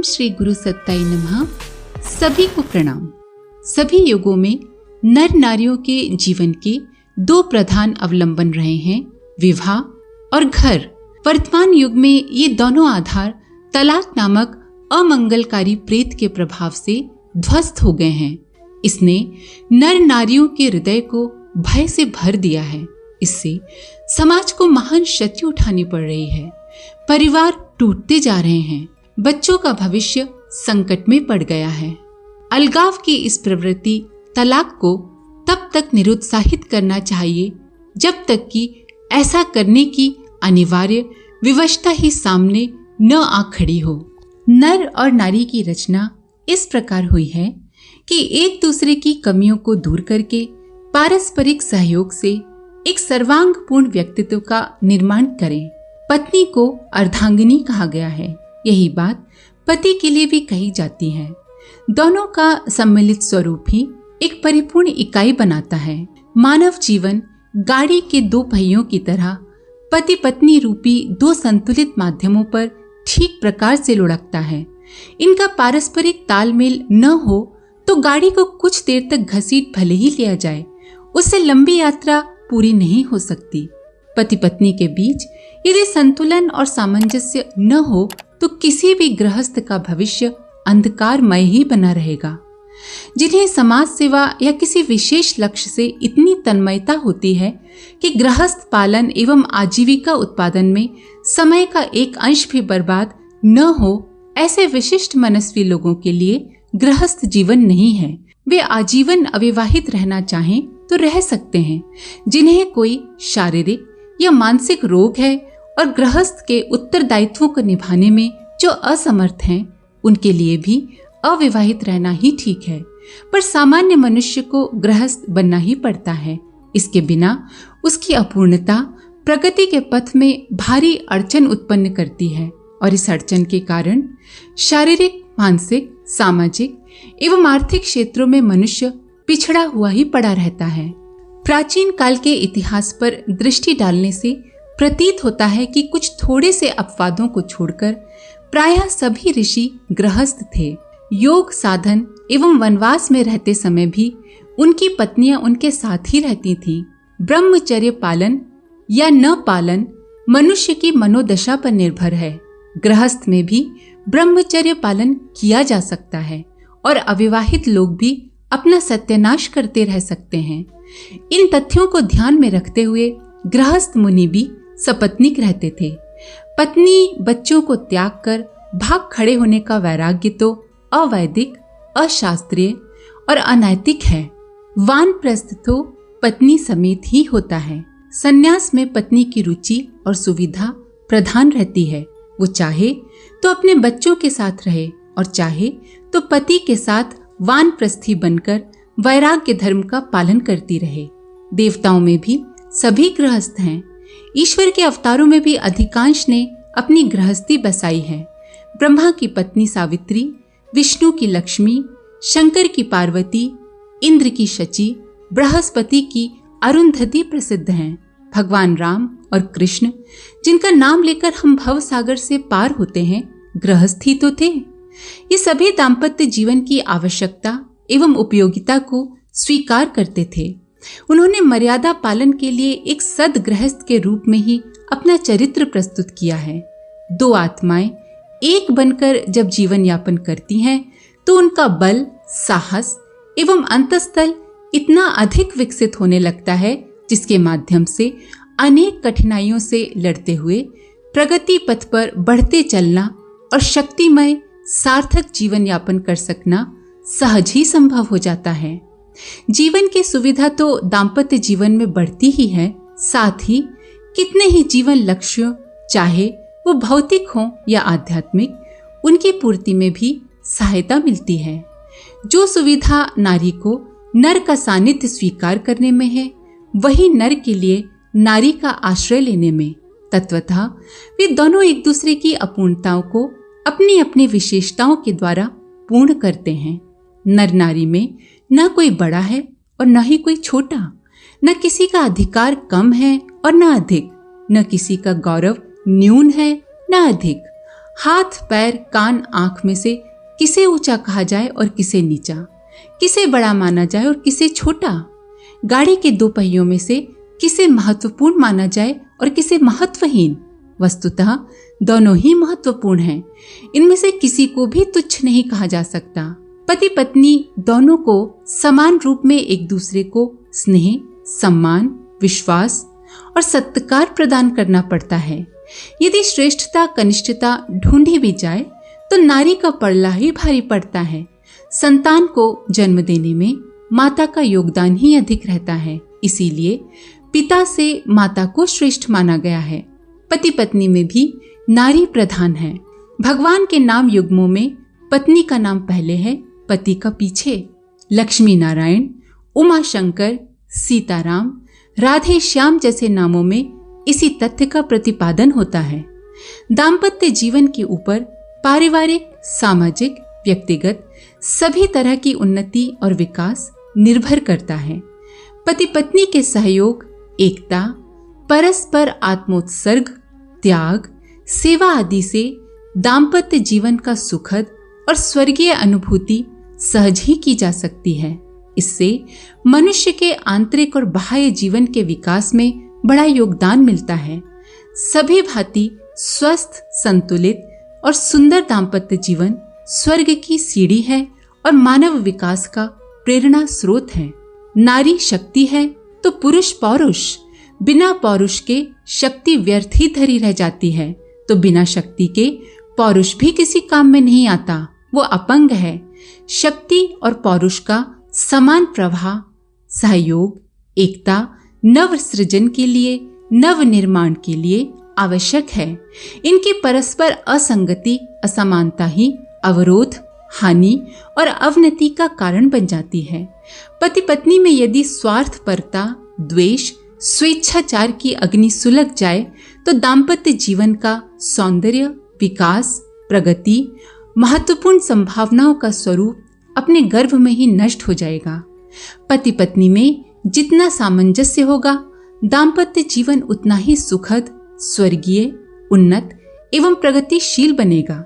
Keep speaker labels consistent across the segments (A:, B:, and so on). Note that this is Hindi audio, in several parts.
A: श्री गुरु सत्ताई नमः। सभी को प्रणाम। सभी युगों में नर नारियों के जीवन के दो प्रधान अवलंबन रहे हैं, विवाह और घर। वर्तमान युग में ये दोनों आधार तलाक नामक अमंगलकारी प्रेत के प्रभाव से ध्वस्त हो गए हैं। इसने नर नारियों के हृदय को भय से भर दिया है। इससे समाज को महान क्षति उठानी पड़ रही है। परिवार टूटते जा रहे हैं। बच्चों का भविष्य संकट में पड़ गया है। अलगाव की इस प्रवृत्ति तलाक को तब तक निरुत्साहित करना चाहिए जब तक कि ऐसा करने की अनिवार्य विवशता ही सामने न आ खड़ी हो। नर और नारी की रचना इस प्रकार हुई है कि एक दूसरे की कमियों को दूर करके पारस्परिक सहयोग से एक सर्वांगपूर्ण व्यक्तित्व का निर्माण करें। पत्नी को अर्धांगिनी कहा गया है। यही बात पति के लिए भी कही जाती है। दोनों का सम्मिलित स्वरूप ही एक परिपूर्ण इकाई बनाता है। मानव जीवन गाड़ी के दो पहियों की तरह पति पत्नी रूपी दो संतुलित माध्यमों पर ठीक प्रकार से लुढ़कता है। इनका पारस्परिक तालमेल न हो तो गाड़ी को कुछ देर तक घसीट भले ही लिया जाए, उससे लंबी यात्रा पूरी नहीं हो सकती। पति पत्नी के बीच यदि संतुलन और सामंजस्य न हो तो किसी भी गृहस्थ का भविष्य अंधकारमय ही बना रहेगा। जिन्हें समाज सेवा या किसी विशेष लक्ष्य से इतनी तन्मयता होती है कि गृहस्थ पालन एवं आजीविका उत्पादन में समय का एक अंश भी बर्बाद न हो, ऐसे विशिष्ट मनस्वी लोगों के लिए गृहस्थ जीवन नहीं है। वे आजीवन अविवाहित रहना चाहें तो रह सकते हैं। जिन्हें कोई शारीरिक या मानसिक रोग है और गृहस्थ के उत्तरदायित्वों को निभाने में जो असमर्थ हैं, उनके लिए भी अविवाहित रहना ही ठीक है। पर सामान्य मनुष्य को गृहस्थ बनना ही पड़ता है। इसके बिना उसकी अपूर्णता प्रगति के पथ में भारी अड़चन उत्पन्न करती है और इस अड़चन के कारण शारीरिक, मानसिक, सामाजिक एवं आर्थिक क्षेत्रों में मनुष्य पिछड़ा हुआ ही पड़ा रहता है। प्राचीन काल के इतिहास पर दृष्टि डालने से प्रतीत होता है कि कुछ थोड़े से अपवादों को छोड़कर प्रायः सभी ऋषि गृहस्थ थे। योग साधन एवं वनवास में रहते समय भी उनकी पत्नियां उनके साथ ही रहती थीं। ब्रह्मचर्य पालन या न पालन मनुष्य की मनोदशा पर निर्भर है। गृहस्थ में भी ब्रह्मचर्य पालन किया जा सकता है और अविवाहित लोग भी अपना सत्यानाश करते रह सकते हैं। इन तथ्यों को ध्यान में रखते हुए गृहस्थ मुनि भी सपत्नीक रहते थे। पत्नी बच्चों को त्याग कर भाग खड़े होने का वैराग्य तो अवैदिक, अशास्त्रीय और अनैतिक है। वानप्रस्थ तो पत्नी समेत ही होता है। संन्यास में पत्नी की रुचि और सुविधा प्रधान रहती है। वो चाहे तो अपने बच्चों के साथ रहे और चाहे तो पति के साथ वानप्रस्थी बनकर वैराग्य धर्म का पालन करती रहे। देवताओं में भी सभी गृहस्थ हैं। ईश्वर के अवतारों में भी अधिकांश ने अपनी गृहस्थी बसाई है। ब्रह्मा की पत्नी सावित्री, विष्णु की लक्ष्मी, शंकर की पार्वती, इंद्र की शची, बृहस्पति की अरुंधति प्रसिद्ध हैं। भगवान राम और कृष्ण, जिनका नाम लेकर हम भव सागर से पार होते हैं, गृहस्थ ही तो थे। ये सभी दाम्पत्य जीवन की आवश्यकता एवं उपयोगिता को स्वीकार करते थे। उन्होंने मर्यादा पालन के लिए एक सद गृहस्थ के रूप में ही अपना चरित्र प्रस्तुत किया है। दो आत्माएं एक बनकर जब जीवन यापन करती हैं तो उनका बल, साहस एवं अंतस्तल इतना अधिक विकसित होने लगता है, जिसके माध्यम से अनेक कठिनाइयों से लड़ते हुए प्रगति पथ पर बढ़ते चलना और शक्तिमय सार्थक जीवन यापन कर सकना सहज ही संभव हो जाता है। जीवन की सुविधा तो दाम्पत्य जीवन में बढ़ती ही है, साथ ही कितने ही जीवन लक्ष्यों, चाहे वो भौतिक हो या आध्यात्मिक, उनकी पूर्ति में भी सहायता मिलती है। जो सुविधा नारी को नर का सानिध्य स्वीकार करने में है, वही नर के लिए नारी का आश्रय लेने में। तत्वतः वे दोनों एक दूसरे की अपूर्णताओं को अपनी अपनी विशेषताओं के द्वारा पूर्ण करते हैं। नर नारी में न कोई बड़ा है और न ही कोई छोटा, न किसी का अधिकार कम है और न अधिक, न किसी का गौरव न्यून है न अधिक। हाथ, पैर, कान, आंख में से किसे ऊंचा कहा जाए और किसे नीचा, किसे बड़ा माना जाए और किसे छोटा, गाड़ी के दो पहियों में से किसे महत्वपूर्ण माना जाए और किसे महत्वहीन। वस्तुतः दोनों ही महत्वपूर्ण हैं। इनमें से किसी को भी तुच्छ नहीं कहा जा सकता। पति पत्नी दोनों को समान रूप में एक दूसरे को स्नेह, सम्मान, विश्वास और सत्कार प्रदान करना पड़ता है। यदि श्रेष्ठता कनिष्ठता ढूंढी भी जाए तो नारी का पड़ला ही भारी पड़ता है। संतान को जन्म देने में माता का योगदान ही अधिक रहता है। इसीलिए पिता से माता को श्रेष्ठ माना गया है। पति पत्नी में भी नारी प्रधान है। भगवान के नाम युग्मों में पत्नी का नाम पहले है, पति का पीछे। लक्ष्मी नारायण, उमा शंकर, सीताराम, राधे श्याम जैसे नामों में इसी तथ्य का प्रतिपादन होता है। दाम्पत्य जीवन के ऊपर पारिवारिक, सामाजिक, व्यक्तिगत सभी तरह की उन्नति और विकास निर्भर करता है। पति पत्नी के सहयोग, एकता, परस्पर आत्मोत्सर्ग, त्याग, सेवा आदि से दाम्पत्य जीवन का सुखद और स्वर्गीय अनुभूति सहज ही की जा सकती है। इससे मनुष्य के आंतरिक और बाह्य जीवन के विकास में बड़ा योगदान मिलता है। सभी भांति स्वस्थ, संतुलित और सुंदर दाम्पत्य जीवन स्वर्ग की सीढ़ी है और मानव विकास का प्रेरणा स्रोत है। नारी शक्ति है तो पुरुष पौरुष। बिना पौरुष के शक्ति व्यर्थ ही धरी रह जाती है, तो बिना शक्ति के पौरुष भी किसी काम में नहीं आता, वो अपंग है। शक्ति और पौरुष का समान प्रवाह, सहयोग, एकता नव सृजन के लिए, नव निर्माण के लिए आवश्यक है। इनकी परस्पर असंगति, असमानता ही अवरोध, हानि और अवनति का कारण बन जाती है। पति पत्नी में यदि स्वार्थपरता, द्वेष, स्वेच्छाचार की अग्नि सुलग जाए तो दाम्पत्य जीवन का सौंदर्य, विकास, प्रगति, महत्वपूर्ण संभावनाओं का स्वरूप अपने गर्भ में ही नष्ट हो जाएगा। पति पत्नी में जितना सामंजस्य होगा, दाम्पत्य जीवन उतना ही सुखद, स्वर्गीय, उन्नत एवं प्रगतिशील बनेगा।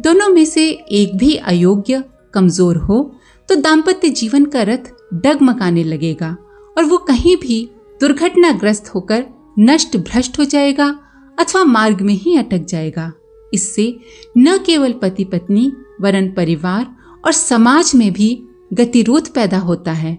A: दोनों में से एक भी अयोग्य, कमजोर हो तो दाम्पत्य जीवन का रथ डगमगाने लगेगा और वो कहीं भी दुर्घटनाग्रस्त होकर नष्ट भ्रष्ट हो जाएगा अथवा मार्ग में ही अटक जाएगा। इससे न केवल पति पत्नी वरन परिवार और समाज में भी गतिरोध पैदा होता है,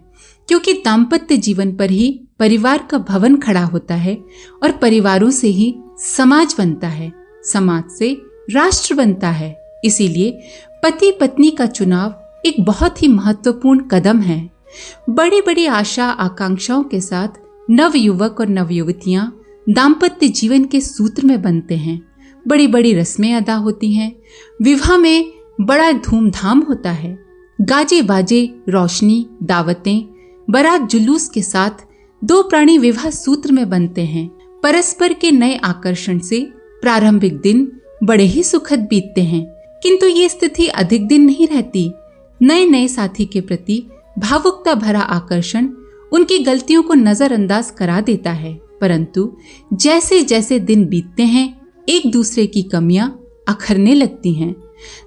A: क्योंकि दाम्पत्य जीवन पर ही परिवार का भवन खड़ा होता है और परिवारों से ही समाज बनता है, समाज से राष्ट्र बनता है। इसीलिए पति पत्नी का चुनाव एक बहुत ही महत्वपूर्ण कदम है। बड़ी बड़ी आशा आकांक्षाओं के साथ नव युवक और नव युवतियां दाम्पत्य जीवन के सूत्र में बनते हैं। बड़ी बड़ी रस्में अदा होती हैं। विवाह में बड़ा धूमधाम होता है। गाजे बाजे, रोशनी, दावतें, बारात जुलूस के साथ दो प्राणी विवाह सूत्र में बनते हैं। परस्पर के नए आकर्षण से प्रारंभिक दिन बड़े ही सुखद बीतते हैं, किंतु ये स्थिति अधिक दिन नहीं रहती। नए नए साथी के प्रति भावुकता भरा आकर्षण उनकी गलतियों को नजरअंदाज करा देता है, परंतु जैसे जैसे दिन बीतते हैं एक दूसरे की कमियां अखरने लगती हैं।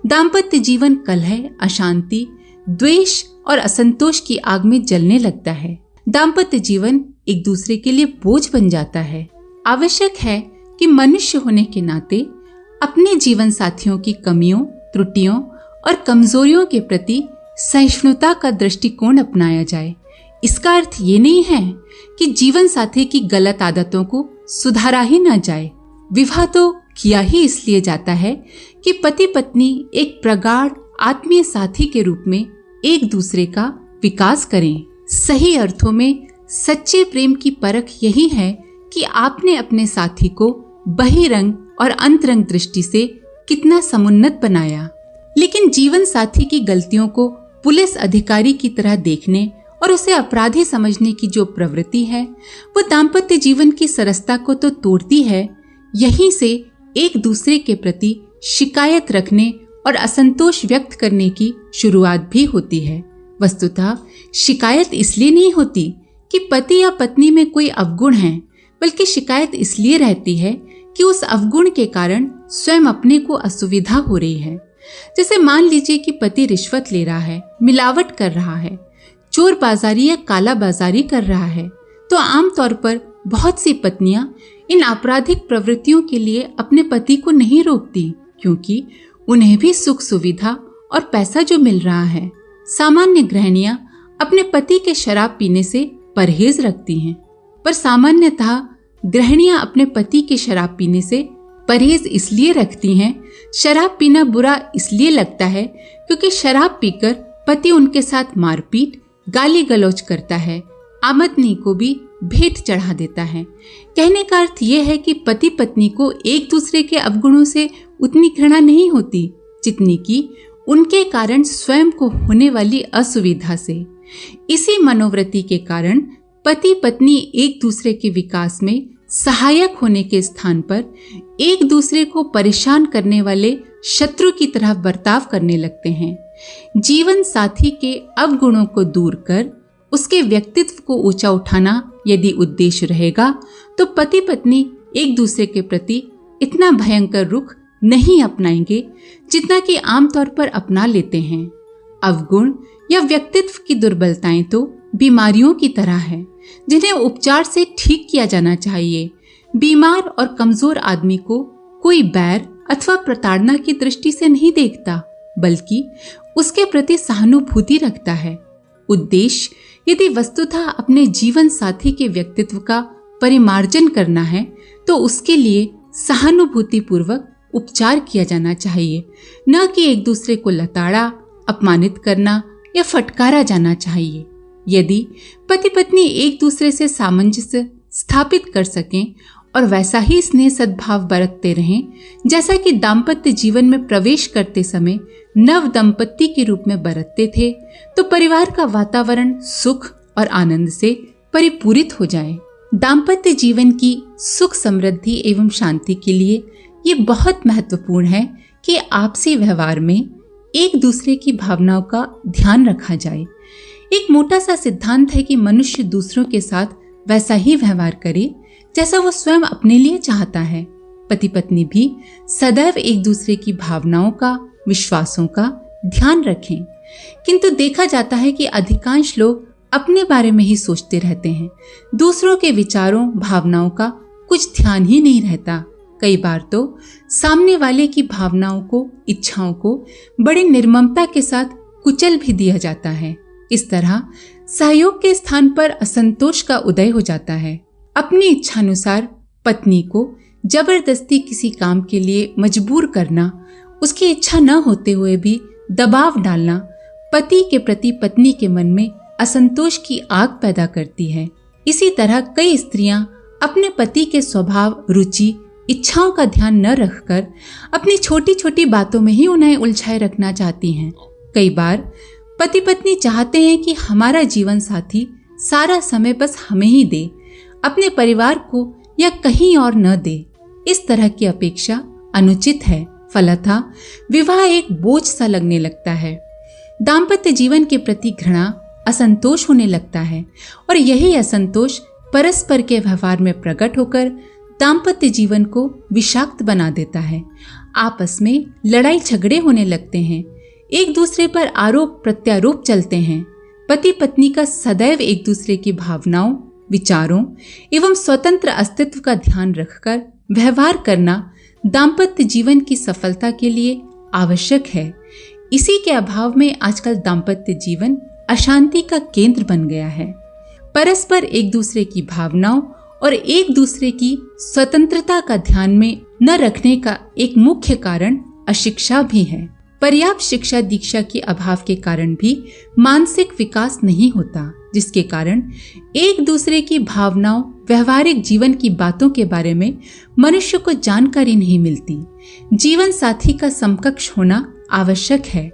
A: दाम्पत्य जीवन कलह, अशांति, द्वेष और असंतोष की आग में जलने लगता है। दाम्पत्य जीवन एक दूसरे के लिए बोझ बन जाता है। आवश्यक है कि मनुष्य होने के नाते अपने जीवन साथियों की कमियों, त्रुटियों और कमजोरियों के प्रति सहिष्णुता का दृष्टिकोण अपनाया जाए। इसका अर्थ ये नहीं है कि जीवन साथी की गलत आदतों को सुधारा ही न जाए। विवाह तो किया ही इसलिए जाता है कि पति पत्नी एक प्रगाढ़ आत्मीय साथी के रूप में एक दूसरे का विकास करें। सही अर्थों में सच्चे प्रेम की परख यही है कि आपने अपने साथी को बहिरंग और अंतरंग दृष्टि से कितना समुन्नत बनाया। लेकिन जीवन साथी की गलतियों को पुलिस अधिकारी की तरह देखने और उसे अपराधी समझने की जो प्रवृत्ति है, वो दाम्पत्य जीवन की सरसता को तो तोड़ती है, यहीं से एक दूसरे के प्रति शिकायत रखने और असंतोष व्यक्त करने की शुरुआत भी होती है। वस्तुतः शिकायत इसलिए नहीं होती कि पति या पत्नी में कोई अवगुण है, बल्कि शिकायत इसलिए रहती है कि उस अवगुण के कारण स्वयं अपने को असुविधा हो रही है। जैसे मान लीजिए कि पति रिश्वत ले रहा है, मिलावट कर रहा है, चोर बाजारी या काला बाजारी कर रहा है, तो आमतौर पर बहुत सी पत्नियां इन आपराधिक प्रवृत्तियों के लिए अपने पति को नहीं रोकती, क्योंकि उन्हें भी सुख सुविधा और पैसा जो मिल रहा है। सामान्य गृहिणियां अपने पति के शराब पीने से परहेज रखती हैं, पर सामान्यतः गृहिणियां अपने पति के शराब पीने से परहेज इसलिए रखती हैं। शराब पीना बुरा इसलिए लगता है क्योंकि शराब पीकर पति उनके साथ मारपीट, गाली गलौज करता है, आमदनी को भी भेंट चढ़ा देता है। कहने का अर्थ यह है कि पति पत्नी को एक दूसरे के अवगुणों से उतनी घृणा नहीं होती जितनी कि उनके कारण स्वयं को होने वाली असुविधा से। इसी मनोवृत्ति के कारण पति पत्नी एक दूसरे के विकास में सहायक होने के स्थान पर एक दूसरे को परेशान करने वाले शत्रु की तरह बर्ताव करने लगते हैं। जीवन साथी के अवगुणों को दूर कर उसके व्यक्तित्व को ऊंचा उठाना यदि उद्देश्य रहेगा तो पति पत्नी एक दूसरे के प्रति इतना भयंकर रुख नहीं अपनाएंगे जितना कि आमतौर पर अपना लेते हैं। अवगुण या व्यक्तित्व की दुर्बलताएं तो बीमारियों की तरह है जिन्हें उपचार से ठीक किया जाना चाहिए। बीमार और कमजोर आदमी को कोई बैर अथवा प्रताड़ना की दृष्टि से नहीं देखता, बल्कि उसके प्रति सहानुभूति रखता है। उद्देश्य यदि वस्तुतः अपने जीवन साथी के व्यक्तित्व का परिमार्जन करना है तो उसके लिए सहानुभूति पूर्वक उपचार किया जाना चाहिए, न कि एक दूसरे को लताड़ा, अपमानित करना या फटकारा जाना चाहिए। यदि पति पत्नी एक दूसरे से सामंजस्य स्थापित कर सकें और वैसा ही स्नेह सद्भाव बरतते रहें जैसा कि दाम्पत्य जीवन में प्रवेश करते समय नव दंपत्ति के रूप में बरतते थे, तो परिवार का वातावरण सुख और आनंद से परिपूरित हो जाए। दाम्पत्य जीवन की सुख समृद्धि एवं शांति के लिए ये बहुत महत्वपूर्ण है कि आपसी व्यवहार में एक दूसरे की भावनाओं का ध्यान रखा जाए। एक मोटा सा सिद्धांत है कि मनुष्य दूसरों के साथ वैसा ही व्यवहार करे जैसा वो स्वयं अपने लिए चाहता है। पति पत्नी भी सदैव एक दूसरे की भावनाओं का, विश्वासों का ध्यान रखें। किंतु देखा जाता है कि अधिकांश लोग अपने बारे में ही सोचते रहते हैं, दूसरों के विचारों, भावनाओं का कुछ ध्यान ही नहीं रहता। कई बार तो सामने वाले की भावनाओं को, इच्छाओं को बड़ी निर्ममता के साथ कुचल भी दिया जाता है। इस तरह सहयोग के स्थान पर असंतोष का उदय हो जाता है। अपनी इच्छानुसार पत्नी को जबरदस्ती किसी काम के लिए मजबूर करना, उसकी इच्छा न होते हुए भी दबाव डालना पति के प्रति पत्नी के मन में असंतोष की आग पैदा करती है। इसी तरह कई स्त्रियां अपने पति के स्वभाव, रुचि, इच्छाओं का ध्यान न रखकर अपनी छोटी छोटी बातों में ही उन्हें उलझाए रखना चाहती हैं। कई बार पति पत्नी चाहते हैं कि हमारा जीवन साथी सारा समय बस हमें ही दे, अपने परिवार को या कहीं और न दे। इस तरह की अपेक्षा अनुचित है। फलतः विवाह एक बोझ सा लगने लगता है। दाम्पत्य जीवन के प्रति घृणा, असंतोष होने लगता है और यही असंतोष परस्पर के व्यवहार में प्रकट होकर दाम्पत्य जीवन को विषाक्त बना देता है। आपस में लड़ाई झगड़े होने लगते हैं, एक दूसरे पर आरोप प्रत्यारोप चलते हैं। पति पत्नी का सदैव एक दूसरे की भावनाओं, विचारों एवं स्वतंत्र अस्तित्व का ध्यान रखकर व्यवहार करना दाम्पत्य जीवन की सफलता के लिए आवश्यक है। इसी के अभाव में आजकल दाम्पत्य जीवन अशांति का केंद्र बन गया है। परस्पर एक दूसरे की भावनाओं और एक दूसरे की स्वतंत्रता का ध्यान में न रखने का एक मुख्य कारण अशिक्षा भी है। पर्याप्त शिक्षा दीक्षा के अभाव के कारण भी मानसिक विकास नहीं होता, जिसके कारण एक दूसरे की भावनाओं, व्यवहारिक जीवन की बातों के बारे में मनुष्य को जानकारी नहीं मिलती। जीवन साथी का समकक्ष होना आवश्यक है।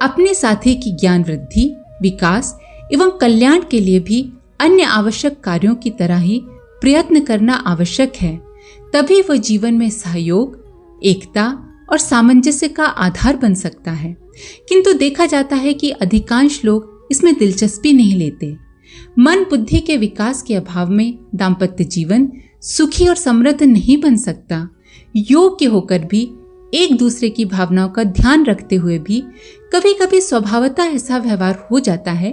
A: अपने साथी की ज्ञान वृद्धि, विकास एवं कल्याण के लिए भी अन्य आवश्यक कार्यों की तरह ही प्रयत्न करना आवश्यक है। तभी वह जीवन में सहयोग, एकता और सामंजस्य का आधार बन सकता है। किंतु देखा जाता है कि अधिकांश लोग इसमें दिलचस्पी नहीं लेते। मन बुद्धि के विकास के अभाव में दाम्पत्य जीवन सुखी और समृद्ध नहीं बन सकता। योग्य होकर भी, एक दूसरे की भावनाओं का ध्यान रखते हुए भी कभी कभी स्वभावतः ऐसा व्यवहार हो जाता है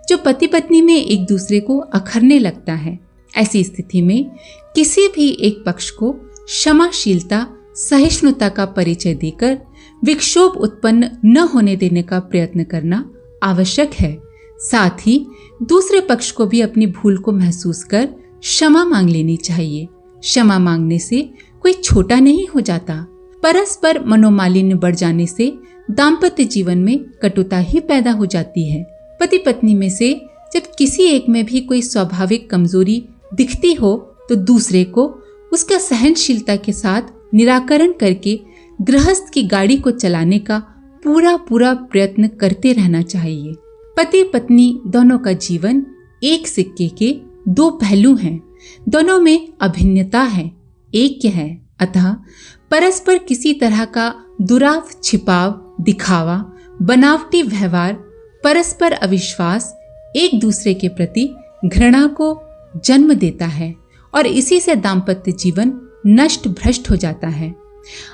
A: जो पति पत्नी में एक दूसरे को अखरने लगता है। ऐसी स्थिति में किसी भी एक पक्ष को क्षमाशीलता, सहिष्णुता का परिचय देकर विक्षोभ उत्पन्न न होने देने का प्रयत्न करना आवश्यक है। साथ ही दूसरे पक्ष को भी अपनी भूल को महसूस कर क्षमा मांग लेनी चाहिए। क्षमा मांगने से कोई छोटा नहीं हो जाता। परस्पर मनोमालिन्य बढ़ जाने से दाम्पत्य जीवन में कटुता ही पैदा हो जाती है। पति पत्नी में से जब किसी एक में भी कोई स्वाभाविक कमजोरी दिखती हो तो दूसरे को उसका सहनशीलता के साथ निराकरण करके गृहस्थ की गाड़ी को चलाने का पूरा प्रयत्न करते रहना चाहिए। पति पत्नी दोनों का जीवन एक सिक्के के दो पहलू हैं। दोनों में अभिन्नता है, ऐक्य है। अतः परस्पर किसी तरह का दुराव, छिपाव, दिखावा, बनावटी व्यवहार, परस्पर अविश्वास एक दूसरे के प्रति घृणा को जन्म देता है और इसी से दाम्पत्य जीवन नष्ट भ्रष्ट हो जाता है।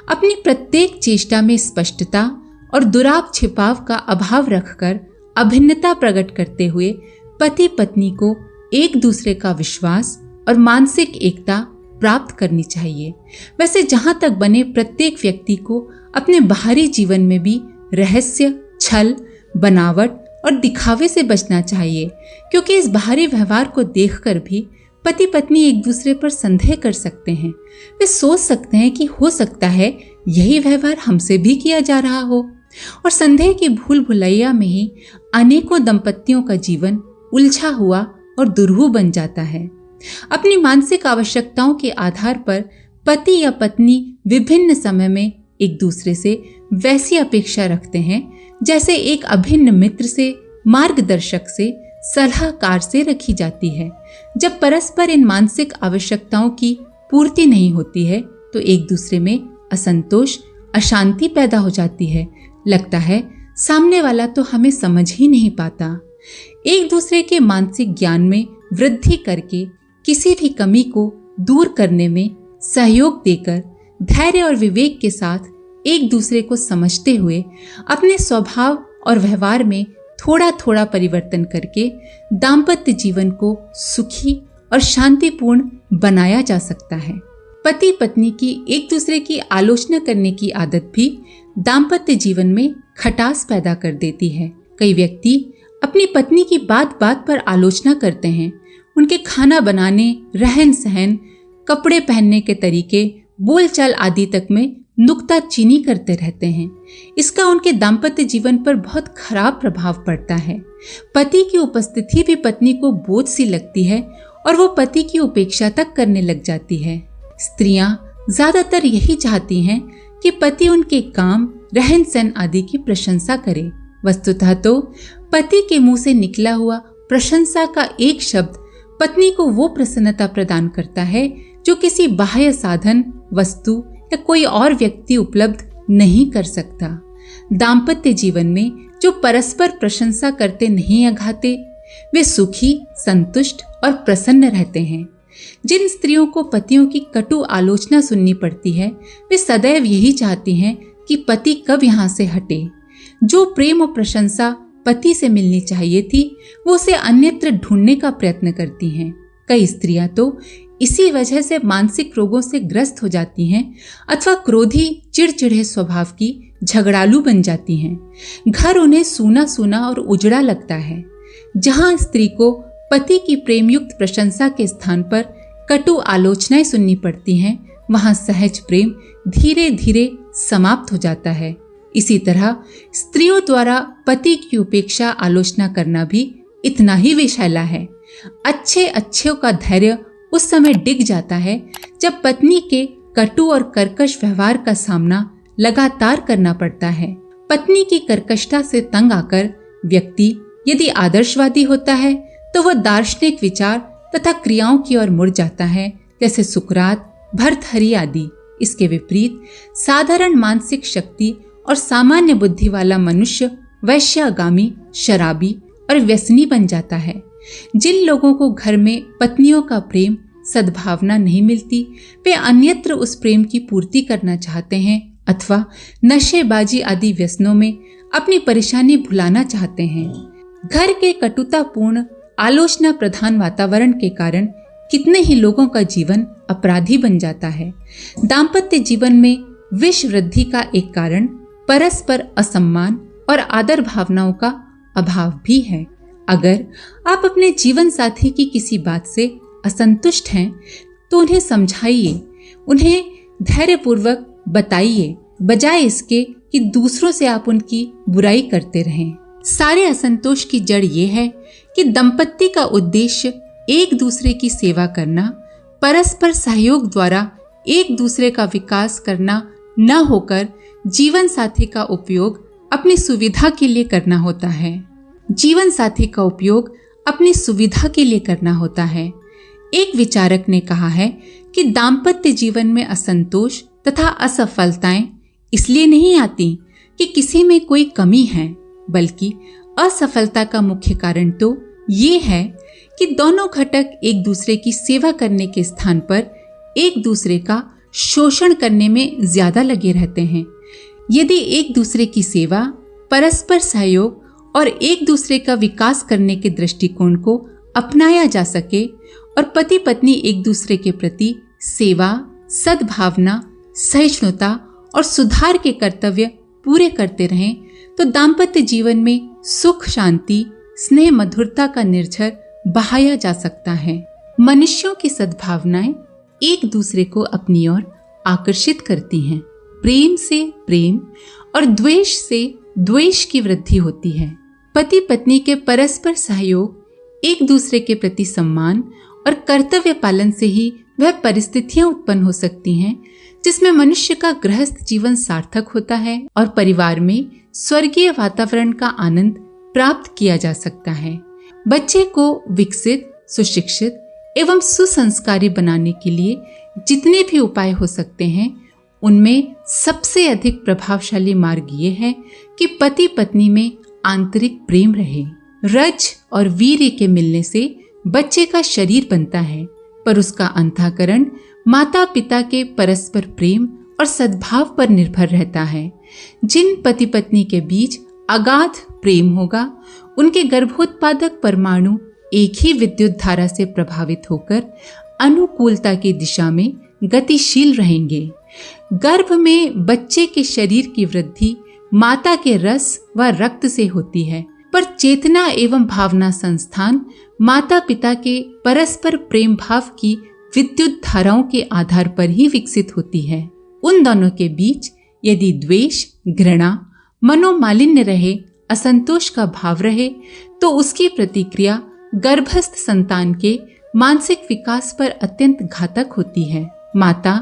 A: अपनी प्रत्येक चेष्टा में स्पष्टता और दुराव छिपाव का अभाव रखकर अभिन्नता प्रकट करते हुए पति पत्नी को एक दूसरे का विश्वास और मानसिक एकता प्राप्त करनी चाहिए। वैसे जहां तक बने प्रत्येक व्यक्ति को अपने बाहरी जीवन में भी रहस्य, छल, बनावट और दिखावे से बचना चाहिए, क्योंकि इस बाहरी व्यवहार को देखकर भी पति पत्नी एक दूसरे पर संदेह कर सकते हैं। वे सोच सकते हैं कि हो सकता है यही व्यवहार हमसे भी किया जा रहा हो, और संदेह की भूल भुलैया में ही अनेकों दंपतियों का जीवन उलझा हुआ और दुरूह बन जाता है। अपनी मानसिक आवश्यकताओं के आधार पर पति या पत्नी विभिन्न समय में एक दूसरे से वैसी अपेक्षा रखते हैं जैसे एक अभिन्न मित्र से, मार्गदर्शक से, सलाहकार से रखी जाती है। जब परस्पर इन मानसिक आवश्यकताओं की पूर्ति नहीं होती है तो एक दूसरे में असंतोष, अशांति पैदा हो जाती है। लगता है सामने वाला तो हमें समझ ही नहीं पाता। एक दूसरे के मानसिक ज्ञान में वृद्धि करके किसी भी कमी को दूर करने में सहयोग देकर धैर्य और विवेक के साथ एक दूसरे को समझते हुए अपने स्वभाव और व्यवहार में थोड़ा थोड़ा परिवर्तन करके दाम्पत्य जीवन को सुखी और शांतिपूर्ण बनाया जा सकता है। पति पत्नी की एक दूसरे की आलोचना करने की आदत भी दाम्पत्य जीवन में खटास पैदा कर देती है। कई व्यक्ति अपनी पत्नी की बात बात पर आलोचना करते हैं। उनके खाना बनाने, रहन सहन, कपड़े पहनने के तरीके, बोलचाल आदि तक में नुक्ताचीनी करते रहते हैं। इसका उनके दाम्पत्य जीवन पर बहुत खराब प्रभाव पड़ता है। पति की उपस्थिति भी पत्नी को बोझ सी लगती है और वो पति की उपेक्षा तक करने लग जाती है। स्त्रियां ज्यादातर यही चाहती हैं कि पति उनके काम, रहन सहन आदि की प्रशंसा करे। वस्तुतः तो पति के मुंह से निकला हुआ प्रशंसा का एक शब्द पत्नी को वो प्रसन्नता प्रदान करता है जो किसी बाह्य साधन, वस्तु या कोई और व्यक्ति उपलब्ध नहीं कर सकता। दाम्पत्य जीवन में जो परस्पर प्रशंसा करते नहीं अघाते, वे सुखी, संतुष्ट और प्रसन्न रहते हैं। जिन स्त्रियों को पतियों की कटु आलोचना सुननी पड़ती है, वे सदैव यही चाहती हैं कि पति कब यहाँ से हटे। जो प्रेम और प्रशंसा पति से मिलनी चाहिए थी, वो उसे अन्यत्र ढूंढने का प्रयत्न करती हैं। कई स्त्रियां तो इसी वजह से मानसिक रोगों से ग्रस्त हो जाती हैं अथवा क्रोधी, चिड़चिड़े स्वभाव की झगड़ालू बन जाती हैं। घर उन्हें सूना सूना और उजड़ा लगता है। जहां स्त्री को पति की प्रेमयुक्त प्रशंसा के स्थान पर कटु आलोचनाएं सुननी पड़ती हैं, वहां सहज प्रेम धीरे धीरे समाप्त हो जाता है। इसी तरह स्त्रियों द्वारा पति की उपेक्षा, आलोचना करना भी इतना ही विषैला है। अच्छों का धैर्य उस समय डिग जाता है जब पत्नी के कटु और कर्कश व्यवहार का सामना लगातार करना पड़ता है। पत्नी की कर्कशता से तंग आकर व्यक्ति यदि आदर्शवादी होता है तो वह दार्शनिक विचार तथा क्रियाओं की ओर मुड़ जाता है, जैसे सुकरात, भर्तृहरि आदि। इसके विपरीत साधारण मानसिक शक्ति और सामान्य बुद्धि वाला मनुष्य वैश्यागामी, शराबी और व्यसनी बन जाता है। जिन लोगों को घर में पत्नियों का प्रेम सद्भावना नहीं मिलती, वे अन्यत्र उस प्रेम की पूर्ति करना चाहते हैं अथवा नशेबाजी आदि व्यसनों में अपनी परेशानी भुलाना चाहते हैं। घर के कटुतापूर्ण आलोचना प्रधान वातावरण के कारण कितने ही लोगों का जीवन अपराधी बन जाता है। दाम्पत्य जीवन में विष वृद्धि का एक कारण परस्पर असम्मान और आदर भावनाओं का अभाव भी है। अगर आप अपने जीवन साथी की किसी बात से असंतुष्ट हैं तो उन्हें समझाइए, उन्हें धैर्यपूर्वक बताइए, बजाय इसके कि दूसरों से आप उनकी बुराई करते रहें। सारे असंतोष की जड़ ये है कि दंपत्ति का उद्देश्य एक दूसरे की सेवा करना, परस्पर सहयोग द्वारा एक दूसरे का विकास करना न होकर जीवन साथी का उपयोग अपनी सुविधा के लिए करना होता है। जीवन साथी का उपयोग अपनी सुविधा के लिए करना होता है। एक विचारक ने कहा है कि दाम्पत्य जीवन में असंतोष तथा असफलताएं इसलिए नहीं आती कि किसी में कोई कमी है, बल्कि असफलता का मुख्य कारण तो ये है कि दोनों घटक एक दूसरे की सेवा करने के स्थान पर एक दूसरे का शोषण करने में ज्यादा लगे रहते हैं। यदि एक दूसरे की सेवा, परस्पर सहयोग और एक दूसरे का विकास करने के दृष्टिकोण को अपनाया जा सके और पति पत्नी एक दूसरे के प्रति सेवा, सद्भावना, सहिष्णुता और सुधार के कर्तव्य पूरे करते रहें तो दाम्पत्य जीवन में सुख, शांति, स्नेह, मधुरता का निर्झर बहाया जा सकता है। मनुष्यों की सद्भावनाएं एक दूसरे को अपनी ओर आकर्षित करती हैं। प्रेम से प्रेम और द्वेष से द्वेष की वृद्धि होती है। पति पत्नी के परस्पर सहयोग, एक दूसरे के प्रति सम्मान और कर्तव्य पालन से ही वह परिस्थितियां उत्पन्न हो सकती हैं जिसमें मनुष्य का गृहस्थ जीवन सार्थक होता है और परिवार में स्वर्गीय वातावरण का आनंद प्राप्त किया जा सकता है। बच्चे को विकसित, सुशिक्षित एवं सुसंस्कारी बनाने के लिए जितने भी उपाय हो सकते हैं, उनमें सबसे अधिक प्रभावशाली मार्ग ये है कि पति पत्नी में आंतरिक प्रेम रहे। रज और वीर्य के मिलने से बच्चे का शरीर बनता है, पर उसका अंतःकरण माता पिता के परस्पर प्रेम और सद्भाव पर निर्भर रहता है। जिन पति पत्नी के बीच अगाध प्रेम होगा, उनके गर्भोत्पादक परमाणु एक ही विद्युत धारा से प्रभावित होकर अनुकूलता की दिशा में गतिशील रहेंगे। गर्भ में बच्चे के शरीर की वृद्धि माता के रस व रक्त से होती है, पर चेतना एवं भावना संस्थान माता पिता के परस्पर प्रेम भाव की विद्युत धाराओं के आधार पर ही विकसित होती है। उन दोनों के बीच यदि द्वेष, घृणा, मनोमालिन्य रहे, असंतोष का भाव रहे, तो उसकी प्रतिक्रिया गर्भस्थ संतान के मानसिक विकास पर अत्यंत घातक होती है। माता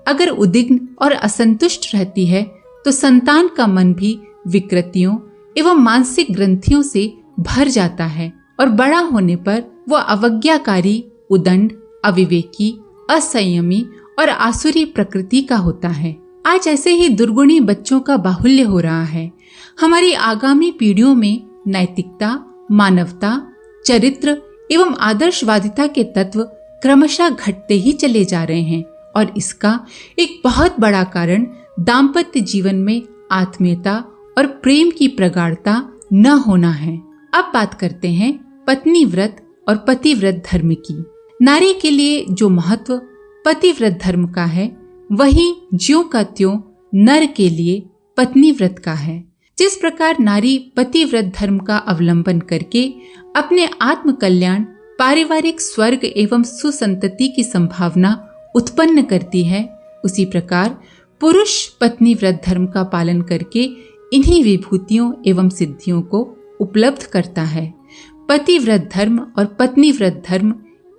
A: अगर उद्विग्न और असंतुष्ट रहती है तो संतान का मन भी विकृतियों एवं मानसिक ग्रंथियों से भर जाता है और बड़ा होने पर वह अवज्ञाकारी, उदंड, अविवेकी, असंयमी और आसुरी प्रकृति का होता है। आज ऐसे ही दुर्गुणी बच्चों का बाहुल्य हो रहा है। हमारी आगामी पीढ़ियों में नैतिकता, मानवता, चरित्र एवं आदर्शवादिता के तत्व क्रमशः घटते ही चले जा रहे हैं और इसका एक बहुत बड़ा कारण दाम्पत्य जीवन में आत्मीयता और प्रेम की प्रगाढ़ता न होना है। अब बात करते हैं पत्नी व्रत और पतिव्रत धर्म की। नारी के लिए जो महत्व पतिव्रत धर्म का है, वही ज्यों का त्यों नर के लिए पत्नी व्रत का है। जिस प्रकार नारी पतिव्रत धर्म का अवलंबन करके अपने आत्म कल्याण, पारिवारिक स्वर्ग एवं सुसंतति की संभावना उत्पन्न करती है, उसी प्रकार पुरुष पत्नी व्रत धर्म का पालन करके इन्हीं विभूतियों एवं सिद्धियों को उपलब्ध करता है। पतिव्रत धर्म और पत्नी व्रत धर्म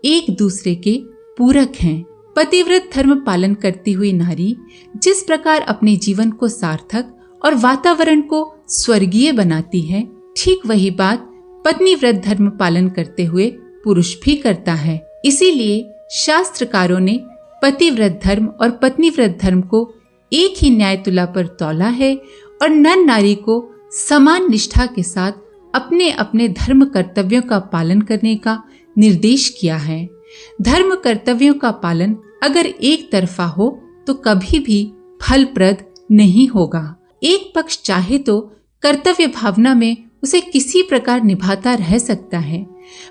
A: एक दूसरे के पूरक हैं। पतिव्रत धर्म पालन करती हुई नारी जिस प्रकार अपने जीवन को सार्थक और वातावरण को स्वर्गीय बनाती है, ठीक वही बात पत्नी व्रत धर्म पालन करते हुए पुरुष भी करता है। इसीलिए शास्त्रकारों ने पतिव्रत धर्म और पत्नी व्रत धर्म को एक ही न्याय तुला पर तौला है और नर नारी को समान निष्ठा के साथ अपने अपने धर्म कर्तव्यों का पालन करने का निर्देश किया है। धर्म कर्तव्यों का पालन अगर एक तरफा हो तो कभी भी फलप्रद नहीं होगा। एक पक्ष चाहे तो कर्तव्य भावना में उसे किसी प्रकार निभाता रह सकता है,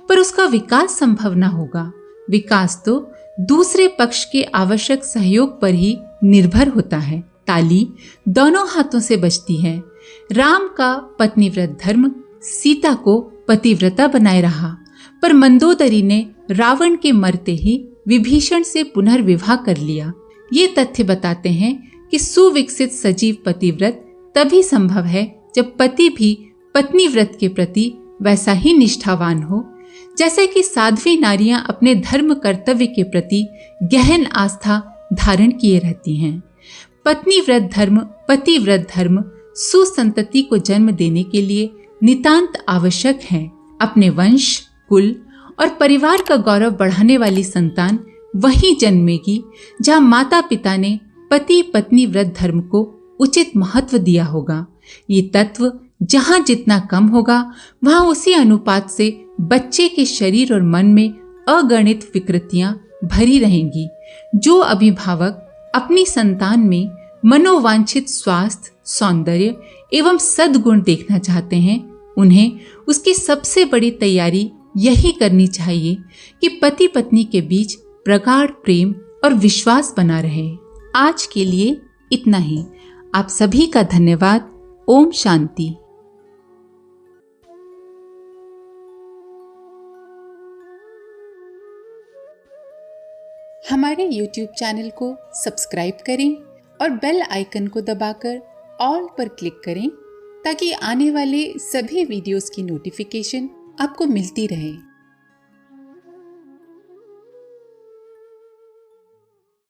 A: पर उसका विकास संभव न होगा। विकास तो दूसरे पक्ष के आवश्यक सहयोग पर ही निर्भर होता है। ताली दोनों हाथों से बजती है। राम का पत्नीव्रत धर्म सीता को पतिव्रता बनाए रहा, पर मंदोदरी ने रावण के मरते ही विभीषण से पुनर्विवाह कर लिया। ये तथ्य बताते हैं कि सुविकसित सजीव पतिव्रत तभी संभव है जब पति भी पत्नी व्रत के प्रति वैसा ही निष्ठावान हो जैसे कि साध्वी नारियां अपने धर्म कर्तव्य के प्रति गहन आस्था धारण किए रहती हैं। पत्नी व्रत धर्म, पतिव्रत धर्म सुसंतति को जन्म देने के लिए नितांत आवश्यक है। अपने वंश, कुल और परिवार का गौरव बढ़ाने वाली संतान वहीं जन्मेगी जहां माता पिता ने पति पत्नी व्रत धर्म को उचित महत्व दिया होगा। ये तत्व जहां जितना कम होगा वहां उसी अनुपात से बच्चे के शरीर और मन में अगणित विकृतियां भरी रहेंगी। जो अभिभावक अपनी संतान में मनोवांछित स्वास्थ्य, सौंदर्य एवं सद्गुण देखना चाहते हैं, उन्हें उसकी सबसे बड़ी तैयारी यही करनी चाहिए कि पति पत्नी के बीच प्रगाढ़ प्रेम और विश्वास बना रहे। आज के लिए इतना ही। आप सभी का धन्यवाद। ओम शांति। हमारे YouTube चैनल को सब्सक्राइब करें और बेल आइकन को दबाकर ऑल पर क्लिक करें ताकि आने वाले सभी वीडियोस की नोटिफिकेशन आपको मिलती रहे।